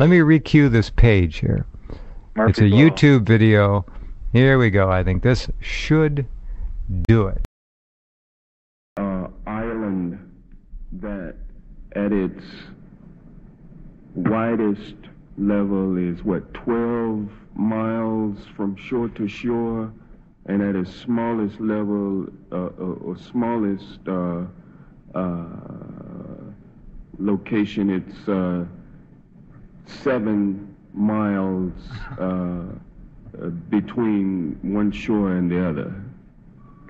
Let me recue this page here. It's a YouTube video. Here we go. I think this should do it. Island that at its widest level is 12 miles from shore to shore, and at its smallest level or smallest location, it's 7 miles between one shore and the other.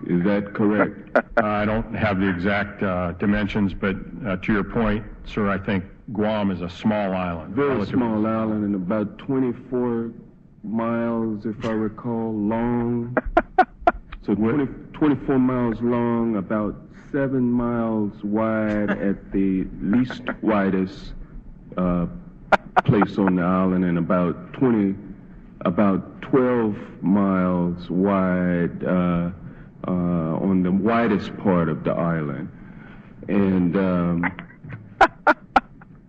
Is that correct? I don't have the exact dimensions, but to your point, sir, I think Guam is a small island. Very small island, and about 24 miles, if I recall, long. So 24 miles long, about 7 miles wide at the least widest place on the island, and about 12 miles wide on the widest part of the island. And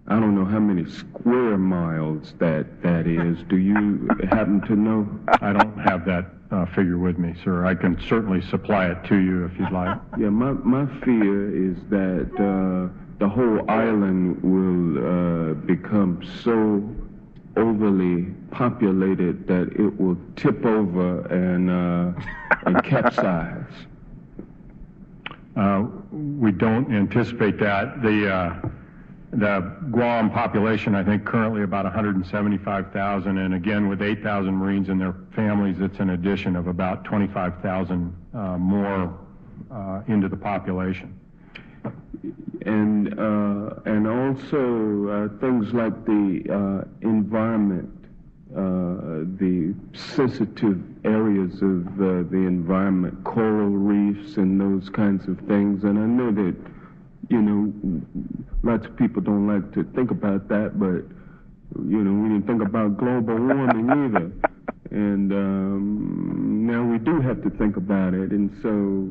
I don't know how many square miles that is. Do you happen to know? I don't have that figure with me, sir. I can certainly supply it to you if you'd like. Yeah, my fear is that the whole island will become so overly populated that it will tip over and capsize. We don't anticipate that. The Guam population, I think, currently about 175,000, and again, with 8,000 Marines and their families, it's an addition of about 25,000 more into the population. And also things like the environment, the sensitive areas of the environment, coral reefs and those kinds of things. And I know that, lots of people don't like to think about that, but, we didn't think about global warming either. And now we do have to think about it. And so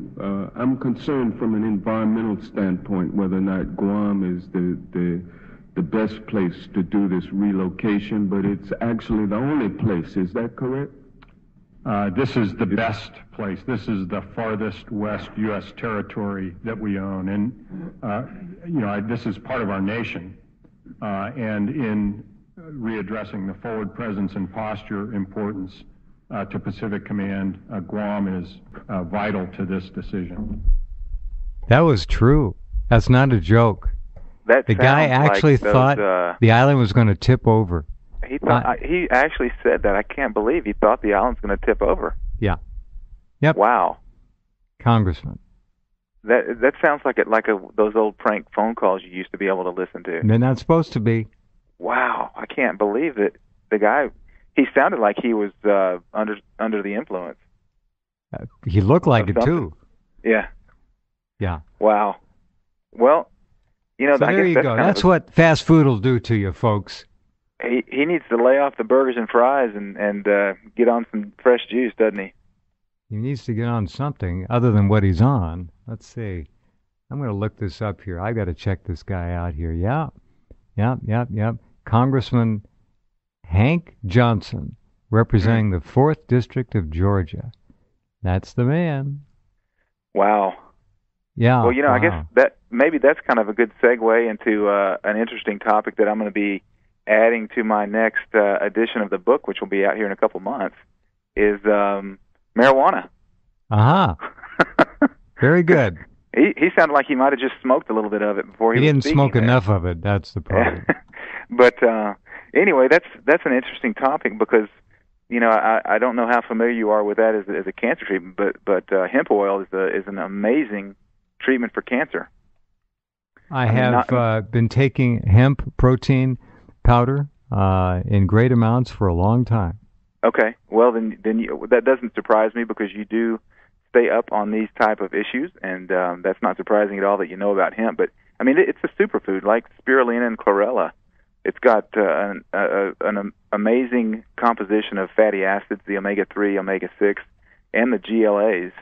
I'm concerned from an environmental standpoint whether or not Guam is the best place to do this relocation, but it's actually the only place. Is that correct? This is the best place. This is the farthest west U.S. territory that we own. And, this is part of our nation. And in readdressing the forward presence and posture importance to Pacific Command, Guam is vital to this decision. That was true. That's not a joke. The guy actually thought the island was going to tip over. He thought he actually said that. I can't believe he thought the island's going to tip over. Yeah. Yep. Wow. Congressman. That sounds like those old prank phone calls you used to be able to listen to. They're not supposed to be. Wow, I can't believe it. The guy, he sounded like he was under the influence. He looked like it too. Yeah. Yeah. Wow. Well, so there you go. That's what fast food will do to you, folks. He needs to lay off the burgers and fries and get on some fresh juice, doesn't he? He needs to get on something other than what he's on. Let's see. I'm going to look this up here. I got to check this guy out here. Yep. Congressman Hank Johnson, representing the 4th District of Georgia. That's the man. Wow. Yeah. Well, I guess that's kind of a good segue into an interesting topic that I'm going to be adding to my next edition of the book, which will be out here in a couple months, is marijuana. Aha. Very good. He sounded like he might have just smoked a little bit of it before he was didn't speaking smoke there. Enough of it. That's the problem. But anyway, that's an interesting topic because I don't know how familiar you are with that as a cancer treatment, but hemp oil is an amazing treatment for cancer. I have been taking hemp protein powder in great amounts for a long time. Okay, well then that doesn't surprise me because you do stay up on these type of issues, and that's not surprising at all that you know about hemp. But I mean, it's a superfood like spirulina and chlorella. It's got an amazing composition of fatty acids, the omega-3, omega-6, and the GLAs.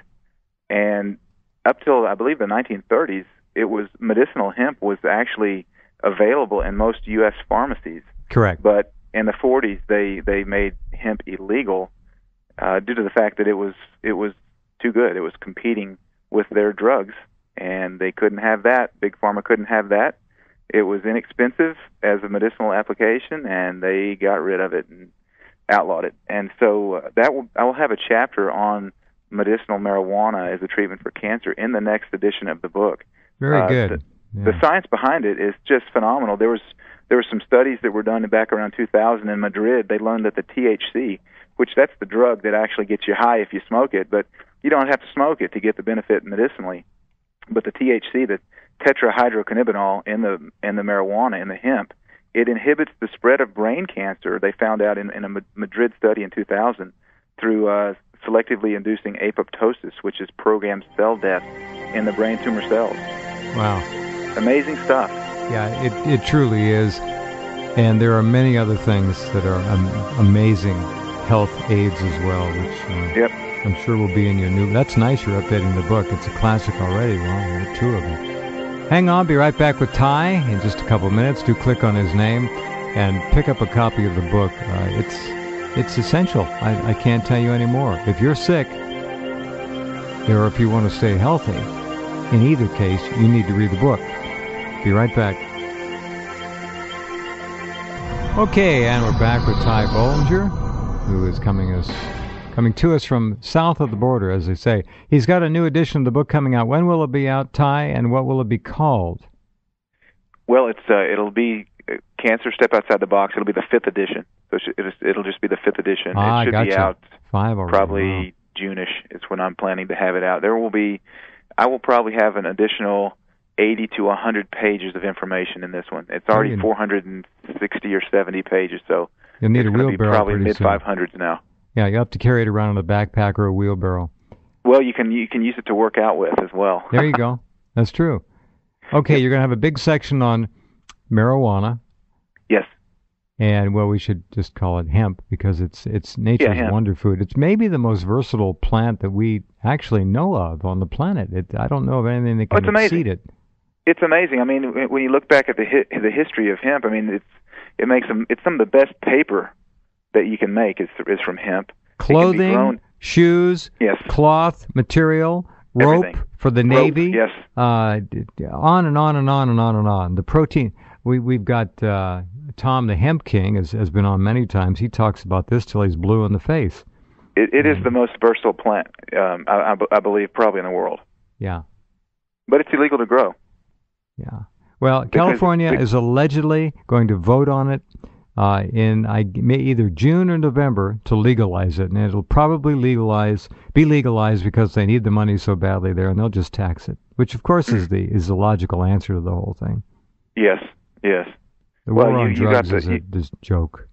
And up till I believe the 1930s, medicinal hemp was actually available in most U.S. pharmacies. Correct. But in the 40s they made hemp illegal due to the fact that it was too good. It was competing with their drugs, and they couldn't have that. Big Pharma couldn't have that. It was inexpensive as a medicinal application, and they got rid of it and outlawed it. And so I will have a chapter on medicinal marijuana as a treatment for cancer in the next edition of the book. Very good. The science behind it is just phenomenal. There were some studies that were done back around 2000 in Madrid. They learned that the THC, which that's the drug that actually gets you high if you smoke it, but you don't have to smoke it to get the benefit medicinally. But the THC, the tetrahydrocannabinol in the marijuana, in the hemp, it inhibits the spread of brain cancer. They found out in a Madrid study in 2000 through selectively inducing apoptosis, which is programmed cell death in the brain tumor cells. Wow. Amazing stuff. Yeah, it truly is. And there are many other things that are amazing health aids as well, which I'm sure will be in your new... That's nice you're updating the book. It's a classic already. Well, there are two of them. Hang on, be right back with Ty in just a couple of minutes. Do click on his name and pick up a copy of the book. It's essential. I can't tell you any more. If you're sick, or if you want to stay healthy, in either case, you need to read the book. Be right back. Okay, and we're back with Ty Bollinger, who is coming to us from south of the border, as they say. He's got a new edition of the book coming out. When will it be out, Ty, and what will it be called? Well, it'll be Cancer Step Outside the Box. It'll be the 5th edition. So it'll just be the 5th edition. It should be out 5 already. Probably June-ish is when I'm planning to have it out. I will probably have an additional 80 to 100 pages of information in this one. It's already 460 or 70 pages, so you'll need it's a going to be wheelbarrow probably mid-500s now. Yeah, you have to carry it around in a backpack or a wheelbarrow. Well, you can use it to work out with as well. There you go. That's true. Okay, you're going to have a big section on marijuana. Yes. And, well, we should just call it hemp because it's nature's wonder food. It's maybe the most versatile plant that we actually know of on the planet. I don't know of anything that can exceed it. It's amazing. I mean, when you look back at the history of hemp, I mean, it's some of the best paper that you can make is from hemp. Clothing, shoes, cloth, material, rope for the Navy. Yes. On and on and on and on and on. The protein. We've got Tom the Hemp King has been on many times. He talks about this till he's blue in the face. It is the most versatile plant, I believe, probably in the world. Yeah. But it's illegal to grow. Yeah. Well, California is allegedly going to vote on it in either June or November to legalize it, and it'll probably be legalized because they need the money so badly there, and they'll just tax it, which of course is the logical answer to the whole thing. Yes. The war on drugs is a joke.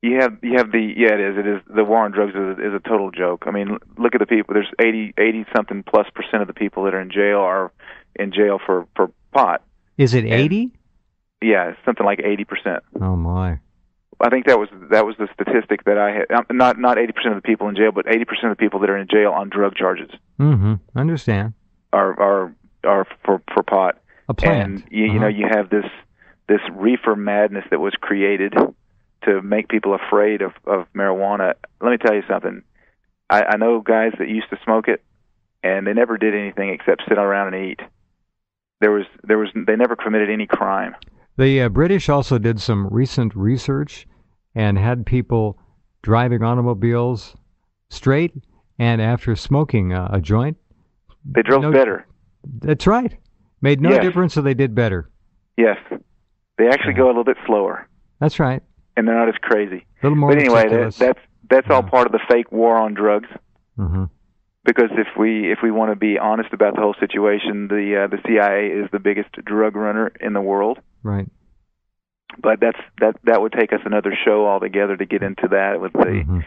You have it is the war on drugs is a total joke. I mean, look at the people. There's 80 something plus % of the people that are in jail are in jail for pot. Is it 80? Yeah, it's something like 80%. Oh my! I think that was the statistic that I had. Not 80% of the people in jail, but 80% of the people that are in jail on drug charges. Mm-hmm. Understand. Are for pot. A plant. And you know you have this reefer madness that was created to make people afraid of marijuana. Let me tell you something. I know guys that used to smoke it, and they never did anything except sit around and eat. They never committed any crime. The British also did some recent research and had people driving automobiles straight, and after smoking a joint, they drove better. That's right. Made no difference, so they did better. Yes. They actually go a little bit slower. That's right. And they're not as crazy. A little more. But anyway, that's all part of the fake war on drugs. Mm-hmm. Because if we want to be honest about the whole situation, the CIA is the biggest drug runner in the world. Right. But that would take us another show altogether to get into that with the